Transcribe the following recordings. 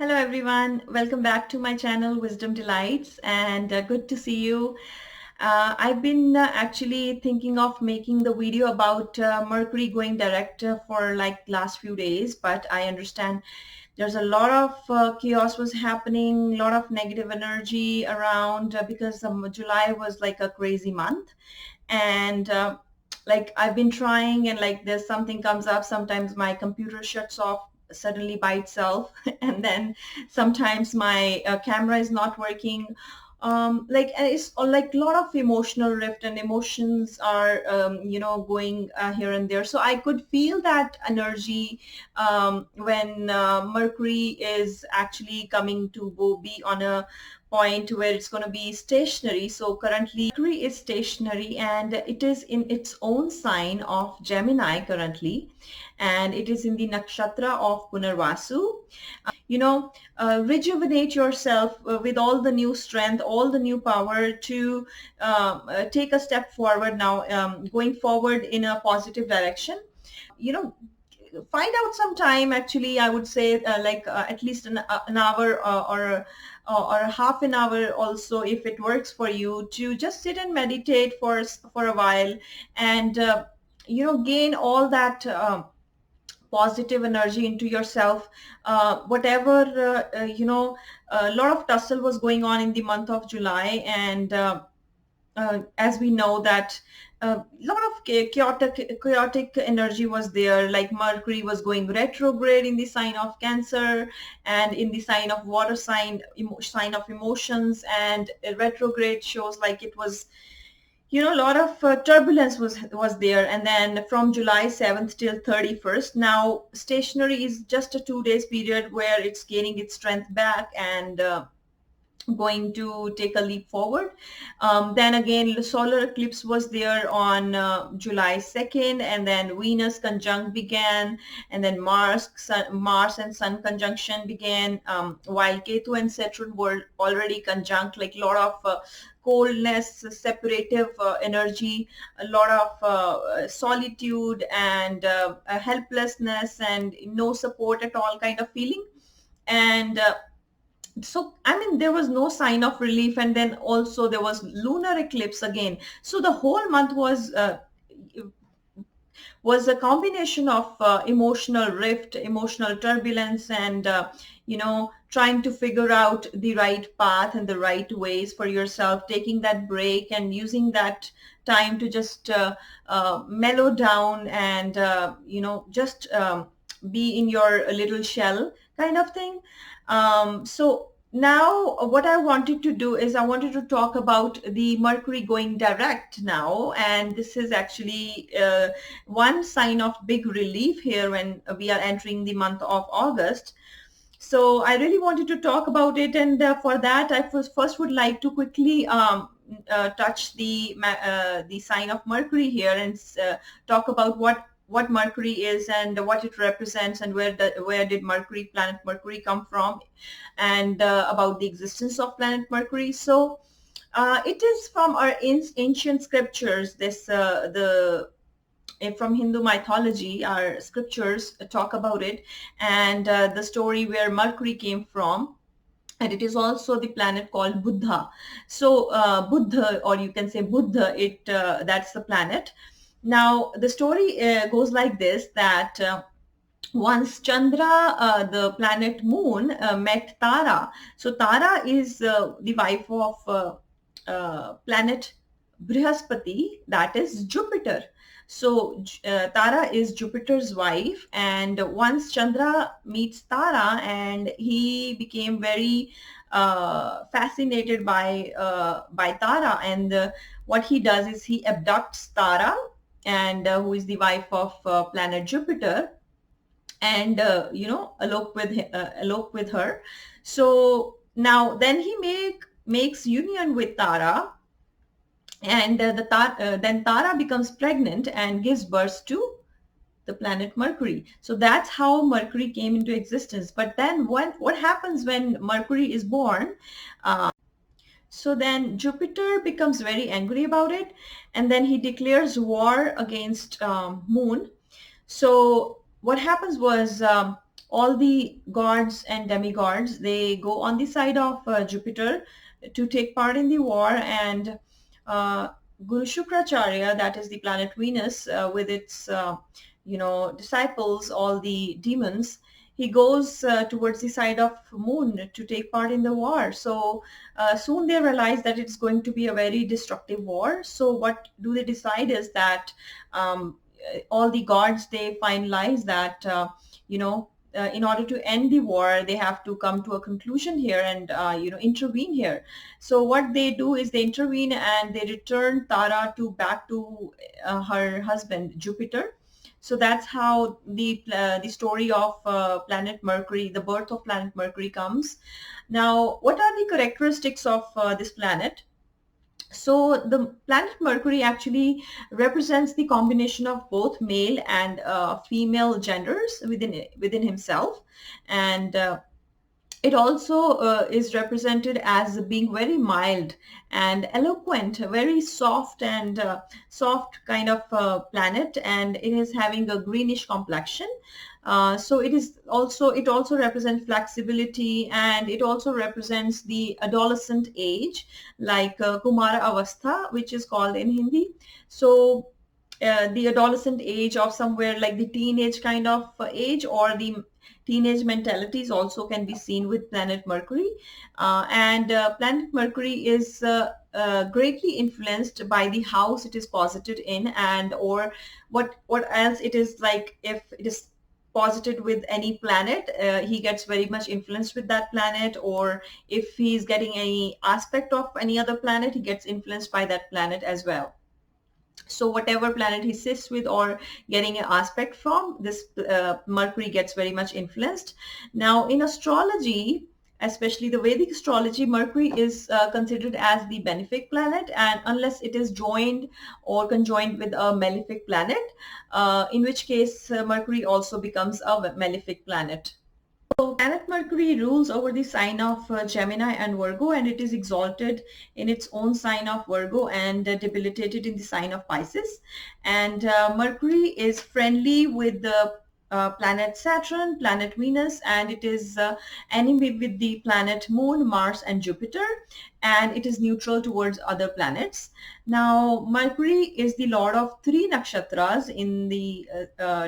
Hello everyone, welcome back to my channel Wisdom Delights and good to see you. I've been actually thinking of making the video about Mercury going direct for like last few days, but I understand there's a lot of chaos was happening, a lot of negative energy around because July was like a crazy month and like I've been trying and like there's something comes up, sometimes my computer shuts off suddenly by itself and then sometimes my camera is not working, like and it's like a lot of emotional rift and emotions are going here and there, so I could feel that energy when Mercury is actually coming to go be on a point where it's going to be stationary. So currently Mercury is stationary and it is in its own sign of Gemini currently, and it is in the nakshatra of Punarvasu. Rejuvenate yourself with all the new strength, all the new power to take a step forward now, going forward in a positive direction. You know, find out some time, actually I would say at least an hour or half an hour also, if it works for you, to just sit and meditate for a while and gain all that positive energy into yourself. Whatever a lot of tussle was going on in the month of July, and as we know that a lot of chaotic energy was there. Like Mercury was going retrograde in the sign of Cancer and in the sign of water sign, sign of emotions, and retrograde shows like it was, a lot of turbulence was there. And then from July 7th till 31st, now stationary is just a 2 days period where it's gaining its strength back and going to take a leap forward. Then again, the solar eclipse was there on July 2nd, and then Venus conjunct began, and then Mars and Sun conjunction began, while Ketu and Saturn were already conjunct, like a lot of coldness, separative energy, a lot of solitude and helplessness and no support at all kind of feeling. And so I mean there was no sign of relief, and then also there was lunar eclipse again. So the whole month was a combination of emotional rift, emotional turbulence, and trying to figure out the right path and the right ways for yourself, taking that break and using that time to just mellow down and just be in your little shell kind of thing. So now what I wanted to do is I wanted to talk about the Mercury going direct now, and this is actually one sign of big relief here when we are entering the month of August. So I really wanted to talk about it, and for that I first would like to quickly touch the sign of Mercury here and talk about what Mercury is and what it represents, and where did planet Mercury come from, and about the existence of planet Mercury. So it is from our ancient scriptures. From Hindu mythology, our scriptures talk about it, and the story where Mercury came from. And it is also the planet called Buddha. So Buddha, or you can say Buddha, that's the planet. Now the story goes like this, that once Chandra, the planet moon, met Tara. So Tara is the wife of planet Brihaspati, that is Jupiter. So Tara is Jupiter's wife, and once Chandra meets Tara, and he became very fascinated by Tara, and what he does is he abducts Tara, and who is the wife of planet Jupiter, and elope with her. So now then he makes union with Tara, and then Tara becomes pregnant and gives birth to the planet Mercury. So that's how Mercury came into existence. But then what happens when Mercury is born? So then Jupiter becomes very angry about it, and then he declares war against Moon. So what happens was all the gods and demigods, they go on the side of Jupiter to take part in the war. And uh, Guru Shukracharya, that is the planet Venus, with its disciples, all the demons, he goes towards the side of moon to take part in the war. So soon they realize that it's going to be a very destructive war. So what do they decide is that all the gods, they finalize that in order to end the war, they have to come to a conclusion here and intervene here. So what they do is they intervene and they return Tara to back to her husband Jupiter. So that's how the story of planet Mercury, the birth of planet Mercury, comes. Now, what are the characteristics of this planet? So the planet Mercury actually represents the combination of both male and female genders within himself. And it also is represented as being very mild and eloquent, very soft and soft kind of planet, and it is having a greenish complexion. So it also represents flexibility, and it also represents the adolescent age, like Kumara Avastha, which is called in Hindi. So the adolescent age of somewhere like the teenage kind of age, or the teenage mentalities also can be seen with planet Mercury. And planet Mercury is greatly influenced by the house it is posited in, and or what else it is like. If it is posited with any planet, he gets very much influenced with that planet, or if he's getting any aspect of any other planet, he gets influenced by that planet as well. So whatever planet he sits with or getting an aspect from, this Mercury gets very much influenced. Now in astrology, especially the Vedic astrology, Mercury is considered as the benefic planet, and unless it is joined or conjoined with a malefic planet, in which case Mercury also becomes a malefic planet. So planet Mercury rules over the sign of Gemini and Virgo, and it is exalted in its own sign of Virgo and debilitated in the sign of Pisces. And Mercury is friendly with the planet Saturn, planet Venus, and it is enemy with the planet Moon, Mars, and Jupiter, and it is neutral towards other planets. Now, Mercury is the lord of three nakshatras in the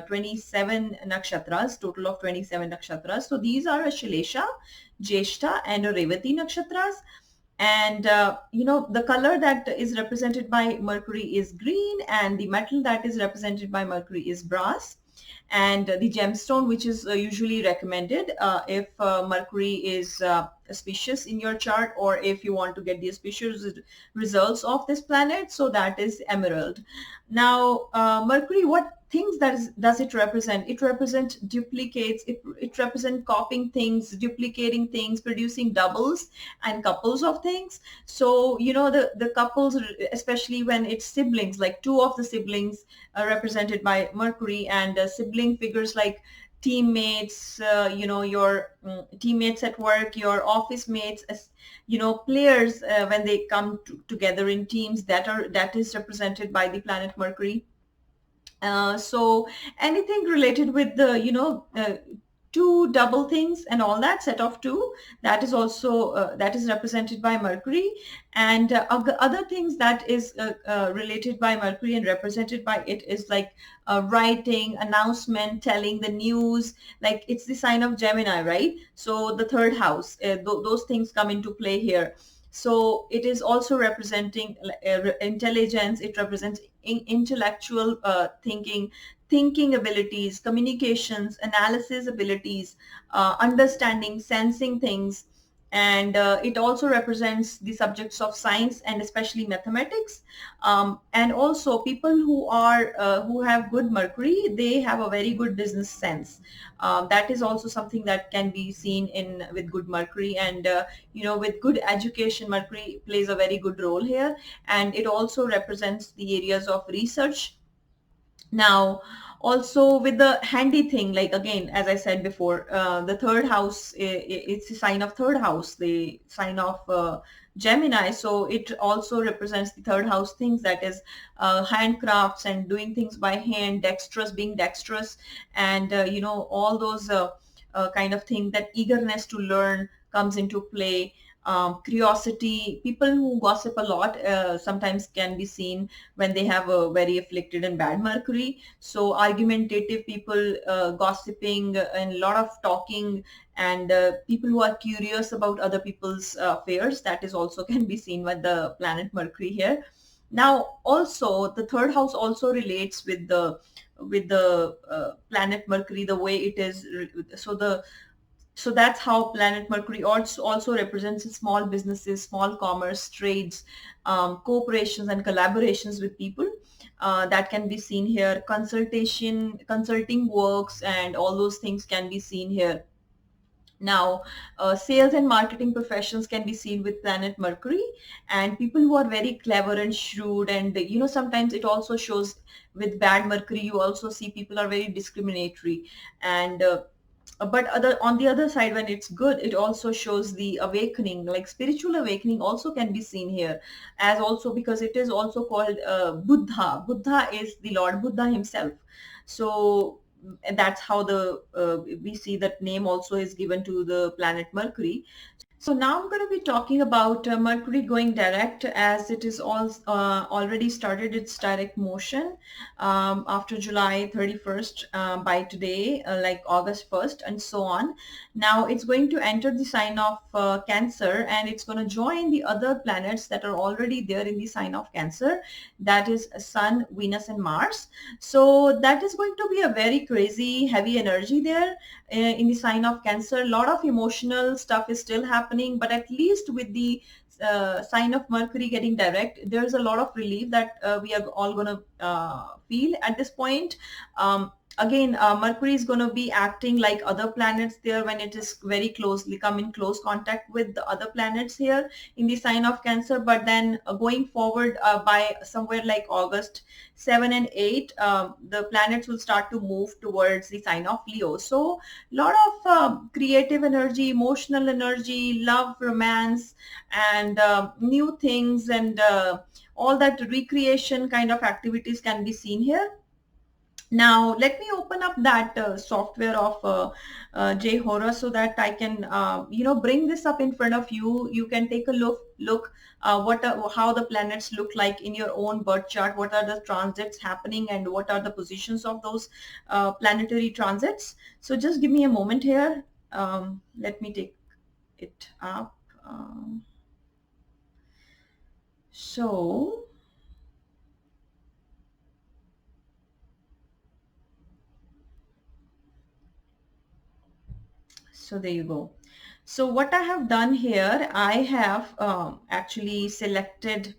27 nakshatras, total of 27 nakshatras. So these are Shalesha, Jeshta, and Revati nakshatras. And the color that is represented by Mercury is green, and the metal that is represented by Mercury is brass. And the gemstone which is usually recommended if Mercury is auspicious in your chart, or if you want to get the auspicious results of this planet, so that is emerald. Now Mercury, what things does it represent? It represents duplicates, it represents copying things, duplicating things, producing doubles and couples of things. So the couples, especially when it's siblings, like two of the siblings represented by Mercury, and sibling figures like teammates, your teammates at work, your office mates, as players, when they come together in teams, that is represented by the planet Mercury. So anything related with the two double things and all that, set of two, that is also that is represented by Mercury. And other things that is related by Mercury and represented by it is like writing, announcement, telling the news. Like it's the sign of Gemini, right? So the third house, those things come into play here. So it is also representing intelligence. It represents intellectual thinking abilities, communications, analysis abilities, understanding, sensing things. And it also represents the subjects of science and especially mathematics. And also people who have good Mercury, they have a very good business sense. That is also something that can be seen in with good Mercury. And with good education, Mercury plays a very good role here. And it also represents the areas of research. Now, also with the handy thing, like again, as I said before, the third house, it's a sign of third house, the sign of Gemini. So it also represents the third house things, that is handcrafts and doing things by hand, being dexterous, and all those kind of thing. That eagerness to learn comes into play. Curiosity, people who gossip a lot sometimes can be seen when they have a very afflicted and bad Mercury. So argumentative people, gossiping and a lot of talking, and people who are curious about other people's affairs, that is also can be seen with the planet Mercury here. Now also the third house also relates with the planet Mercury, the way it is. So that's how planet Mercury also represents small businesses, small commerce, trades, cooperations and collaborations with people. That can be seen here. Consulting works and all those things can be seen here. Now, sales and marketing professions can be seen with planet Mercury, and people who are very clever and shrewd. And sometimes it also shows with bad Mercury. You also see people are very discriminatory, and but other on the other side, when it's good, it also shows the awakening, like spiritual awakening also can be seen here, as also because it is also called Buddha is the Lord Buddha himself. So that's how the we see that name also is given to the planet Mercury. So now I'm going to be talking about Mercury going direct, as it is already started its direct motion after July 31st, by today, like August 1st and so on. Now it's going to enter the sign of Cancer, and it's going to join the other planets that are already there in the sign of Cancer. That is Sun, Venus and Mars. So that is going to be a very crazy, heavy energy there in the sign of Cancer. A lot of emotional stuff is still happening, but at least with the sign of Mercury getting direct, there's a lot of relief that we are all going to feel at this point. Again, Mercury is going to be acting like other planets there when it is very closely come in close contact with the other planets here in the sign of Cancer. But then going forward, by somewhere like August 7 and 8, the planets will start to move towards the sign of Leo. So a lot of creative energy, emotional energy, love, romance, and new things, and all that recreation kind of activities can be seen here. Now, let me open up that software of JHora so that I can, bring this up in front of you. You can take a look how the planets look like in your own birth chart. What are the transits happening, and what are the positions of those planetary transits? So just give me a moment here. Let me take it up. So. So there you go. So what I have done here, I have actually selected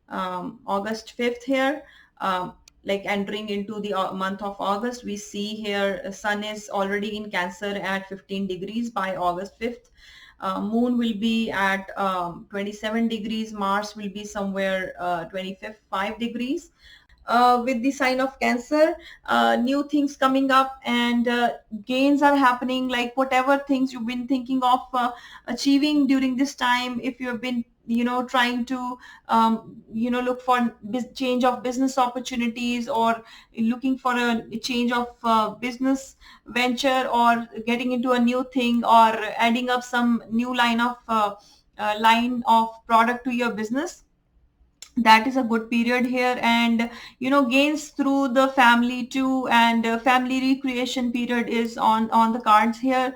August 5th here, like entering into the month of August. We see here sun is already in Cancer at 15 degrees by August 5th. Moon will be at 27 degrees. Mars will be somewhere 25 degrees. With the sign of Cancer, new things coming up, and gains are happening, like whatever things you've been thinking of achieving during this time. If you've been trying to look for change of business opportunities, or looking for a change of business venture, or getting into a new thing, or adding up some new line of product to your business, that is a good period here. And gains through the family too, and family recreation period is on the cards here,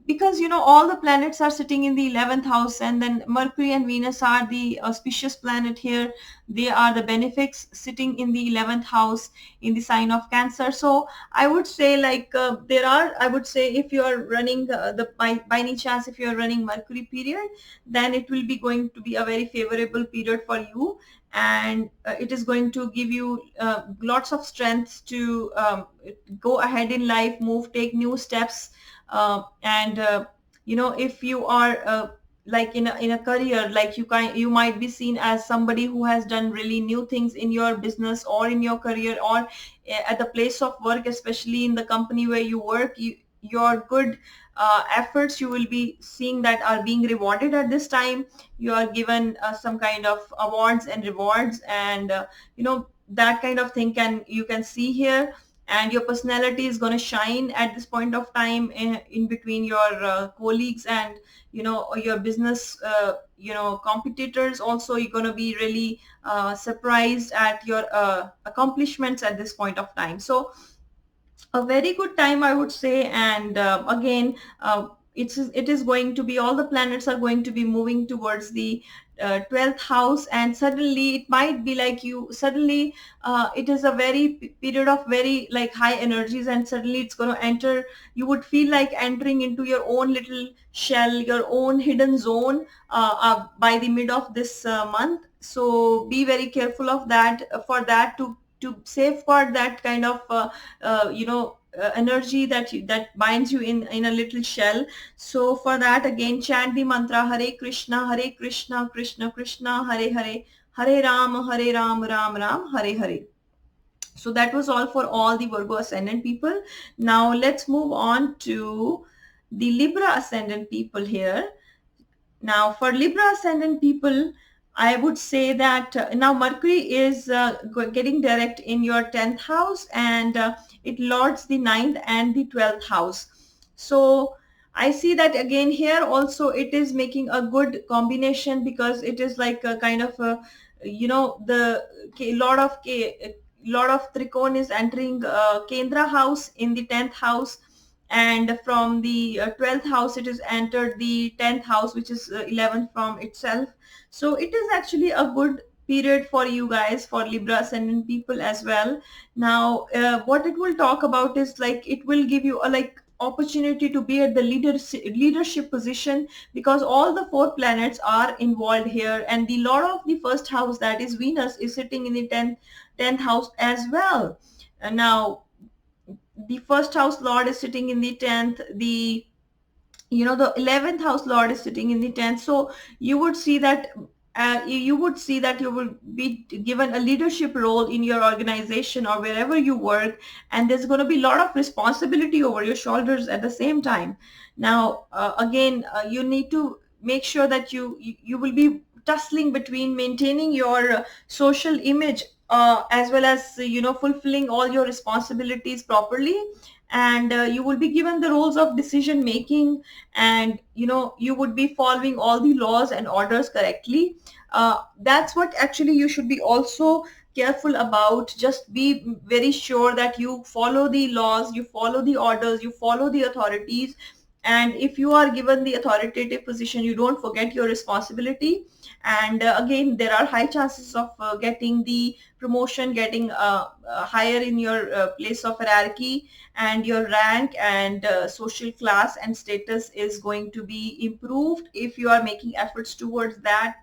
because all the planets are sitting in the 11th house, and then Mercury and Venus are the auspicious planet here. They are the benefics sitting in the 11th house in the sign of Cancer. So I would say, like, I would say, if you are running by any chance, if you are running Mercury period, then it will be going to be a very favorable period for you, and it is going to give you lots of strength to go ahead in life, take new steps, and if you are like in a career, like you might be seen as somebody who has done really new things in your business or in your career, or at the place of work, especially in the company where you work. Your good efforts, you will be seeing that are being rewarded at this time. You are given some kind of awards and rewards, and that kind of thing you can see here. and your personality is going to shine at this point of time in between your colleagues and your business competitors. Also, you're going to be really surprised at your accomplishments at this point of time. So a very good time, I would say. And again, it is going to be, all the planets are going to be moving towards the 12th house, and suddenly it might be like you suddenly it is a very period of very like high energies, and suddenly it's going to enter, you would feel like entering into your own little shell, your own hidden zone by the mid of this month. So be very careful of that, for that to safeguard that kind of energy that binds you in a little shell. So for that, again, chant the mantra Hare Krishna, Hare Krishna, Krishna Krishna, Hare Hare, Hare Ram, Hare Ram, Ram Ram, Hare Hare. So that was all for all the Virgo ascendant people. Now let's move on to the Libra ascendant people here. Now, for Libra ascendant people, I would say that now Mercury is getting direct in your 10th house, and it lords the 9th and the 12th house. So I see that again here also it is making a good combination, because it is like a kind of a, the lot of Trikon is entering Kendra house in the 10th house, and from the 12th house it is entered the 10th house, which is 11th from itself. So it is actually a good period for you guys, for Libra ascendant people as well. Now what it will talk about is like it will give you a like opportunity to be at the leadership position, because all the four planets are involved here, and the lord of the first house, that is Venus, is sitting in the 10th house as well. And now the first house lord is sitting in the 10th, the 11th house lord is sitting in the 10th. So you would see that you will be given a leadership role in your organization or wherever you work, and there's going to be a lot of responsibility over your shoulders at the same time. Now again, you need to make sure that you will be tussling between maintaining your social image as well as fulfilling all your responsibilities properly, and you will be given the roles of decision making, and you would be following all the laws and orders correctly. That's what actually you should be also careful about. Just be very sure that you follow the laws, you follow the orders, you follow the authorities, and if you are given the authoritative position, you don't forget your responsibility. And again, there are high chances of getting the promotion, getting higher in your place of hierarchy, and your rank and social class and status is going to be improved if you are making efforts towards that.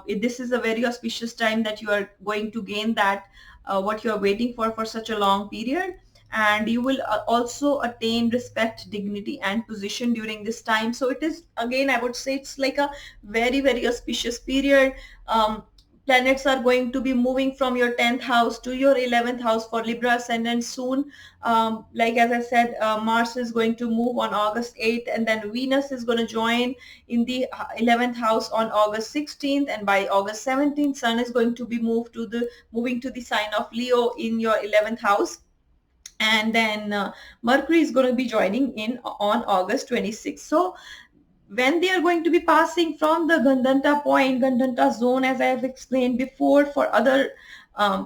This is a very auspicious time that you are going to gain that what you are waiting for such a long period, and you will also attain respect, dignity and position during this time. So it is, again, I would say it's like a very very auspicious period. Planets are going to be moving from your 10th house to your 11th house for Libra ascendant soon. Like as I said, Mars is going to move on August 8th, and then Venus is going to join in the 11th house on August 16th, and by August 17th Sun is going to be moving to the sign of Leo in your 11th house, and then Mercury is going to be joining in on August 26th. So when they are going to be passing from the Gandanta point, Gandanta zone, as I have explained before for other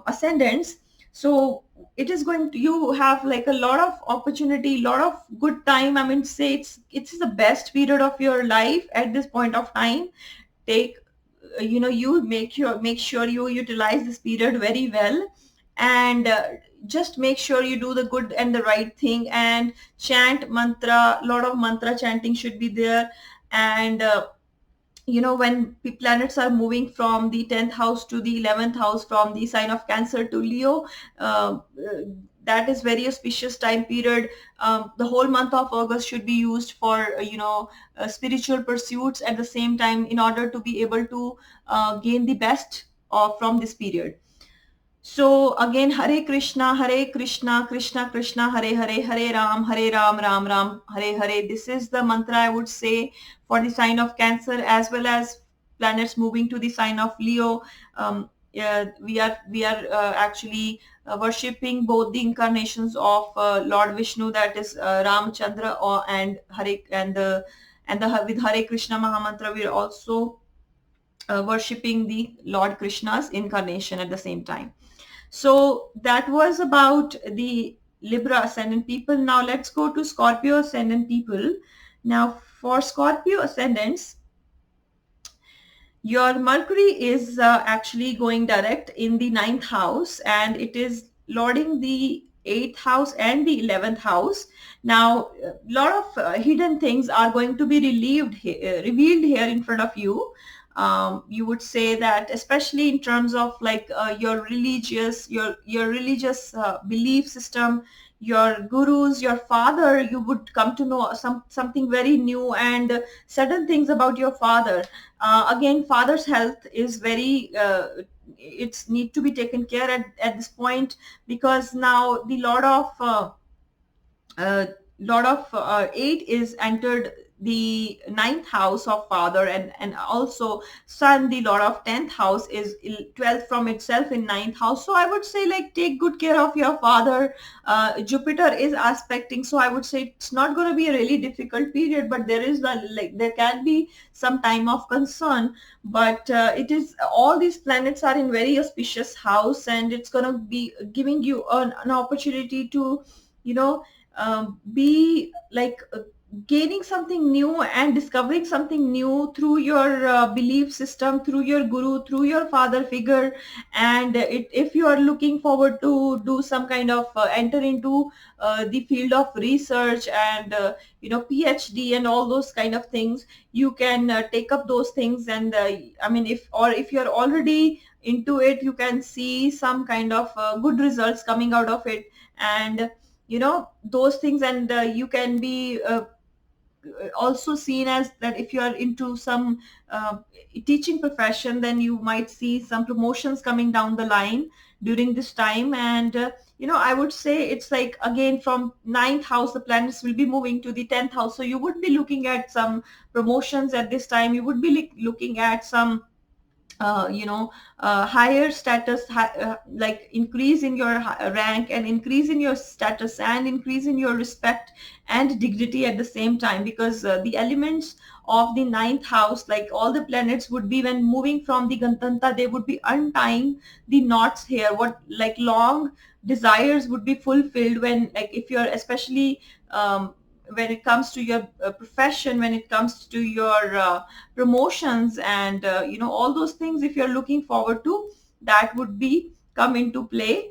ascendants, so it is going to, you have like a lot of opportunity, lot of good time. I mean, say it's the best period of your life at this point of time. Take you make sure you utilize this period very well, and just make sure you do the good and the right thing, and chant mantra. A lot of mantra chanting should be there. And when the planets are moving from the 10th house to the 11th house, from the sign of Cancer to Leo, that is very auspicious time period. The whole month of August should be used for spiritual pursuits at the same time, in order to be able to gain the best from this period. So again, Hare Krishna, Krishna Krishna, Hare Ram, Ram Ram, Hare Hare. This is the mantra I would say for the sign of Cancer, as well as planets moving to the sign of Leo. Yeah, we are actually worshipping both the incarnations of Lord Vishnu, that is Ramchandra, and Hare, and with Hare Krishna Mahamantra, we are also worshipping the Lord Krishna's incarnation at the same time. So that was about the Libra ascendant people. Now let's go to Scorpio ascendant people. Now for Scorpio ascendants, your Mercury is actually going direct in the ninth house, and it is lording the eighth house and the 11th house. Now a lot of hidden things are going to be revealed here in front of you. You would say that, especially in terms of like your religious belief system, your gurus, your father, you would come to know something very new and certain things about your father. Again, father's health is very it's need to be taken care at this point, because now the uh, lot of eight is entered the ninth house of father, and also sun, the lord of 10th house, is 12th from itself in ninth house. So I would say, like, take good care of your father. Jupiter is aspecting, so I would say it's not going to be a really difficult period, but there can be some time of concern. But it is, all these planets are in very auspicious house, and it's going to be giving you an opportunity to, you know, be like gaining something new and discovering something new through your belief system, through your guru, through your father figure. And if you are looking forward to do some kind of enter into the field of research and PhD and all those kind of things, you can take up those things. And I mean, if you're already into it, you can see some kind of good results coming out of it. And those things. And you can be also seen as that if you are into some teaching profession, then you might see some promotions coming down the line during this time. And I would say it's like, again, from ninth house the planets will be moving to the 10th house, so you would be looking at some promotions at this time. You would be looking at some higher status, like increase in your rank and increase in your status and increase in your respect and dignity at the same time, because the elements of the ninth house, like all the planets would be, when moving from the Gantanta, they would be untying the knots here, what like long desires would be fulfilled when, like, if you're especially when it comes to your profession, when it comes to your promotions, and all those things, if you're looking forward to, that would be come into play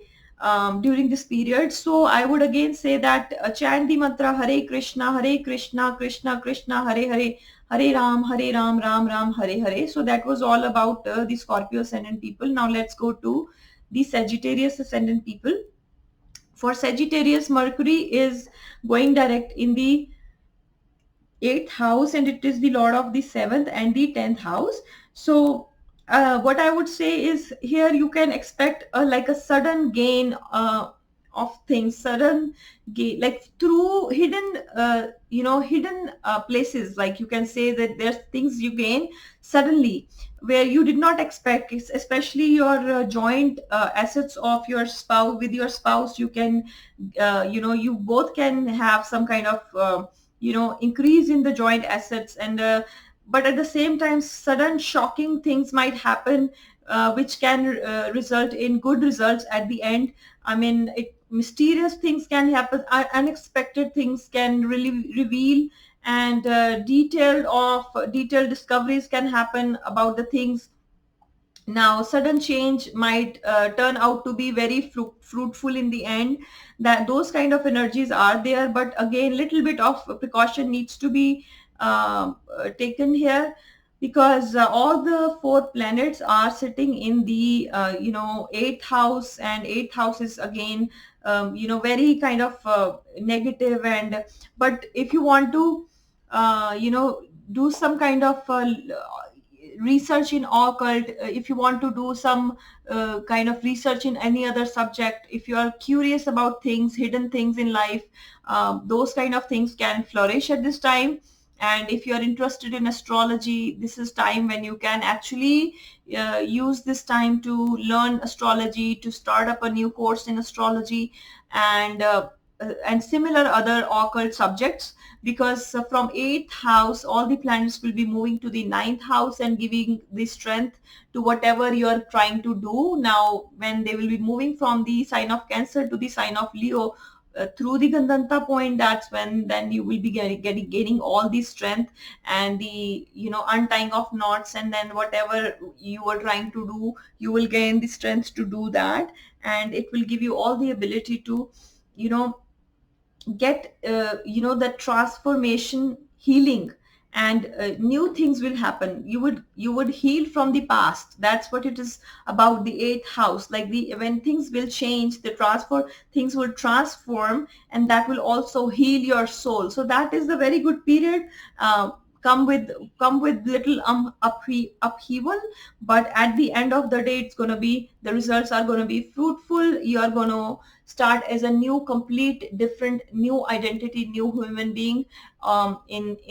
during this period. So I would again say that chant the mantra Hare Krishna, Krishna Krishna, Hare Hare, Hare Ram, Ram Ram, Hare Hare. So that was all about the Scorpio ascendant people. Now let's go to the Sagittarius ascendant people. For Sagittarius, Mercury is going direct in the 8th house, and it is the lord of the 7th and the 10th house. So what I would say is, here you can expect like a sudden gain of things, sudden gain, like through hidden places. Like, you can say that there's things you gain suddenly where you did not expect, especially your joint assets of your spouse. With your spouse, you can you both can have some kind of increase in the joint assets. And but at the same time, sudden shocking things might happen, which can result in good results at the end. I mean, mysterious things can happen, unexpected things can really reveal, and detailed discoveries can happen about the things. Now sudden change might turn out to be very fruitful in the end. That those kind of energies are there, but again, little bit of precaution needs to be taken here, because all the four planets are sitting in the eighth house, and eighth house is again very kind of negative. And but if you want to do some kind of research in occult, if you want to do some kind of research in any other subject, if you are curious about things, hidden things in life, those kind of things can flourish at this time. And if you are interested in astrology, this is time when you can actually use this time to learn astrology, to start up a new course in astrology, and similar other occult subjects, because from eighth house all the planets will be moving to the ninth house and giving the strength to whatever you are trying to do. Now when they will be moving from the sign of Cancer to the sign of Leo, through the Gandanta point, that's when then you will be gaining all the strength and the, untying of knots, and then whatever you were trying to do, you will gain the strength to do that, and it will give you all the ability to, you know get the transformation, healing, and new things will happen. You would heal from the past. That's what it is about the eighth house. Like, the when things will change, the transfer things will transform, and that will also heal your soul. So that is the very good period. uh, come with come with little upheaval, but at the end of the day, it's going to be, the results are going to be fruitful. You are going to start as a new, complete, different, new identity, new human being, in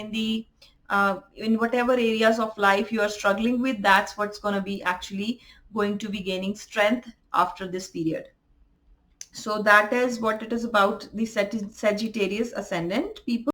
whatever areas of life you are struggling with. That's what's going to be actually going to be gaining strength after this period. So that is what it is about the Sagittarius ascendant people.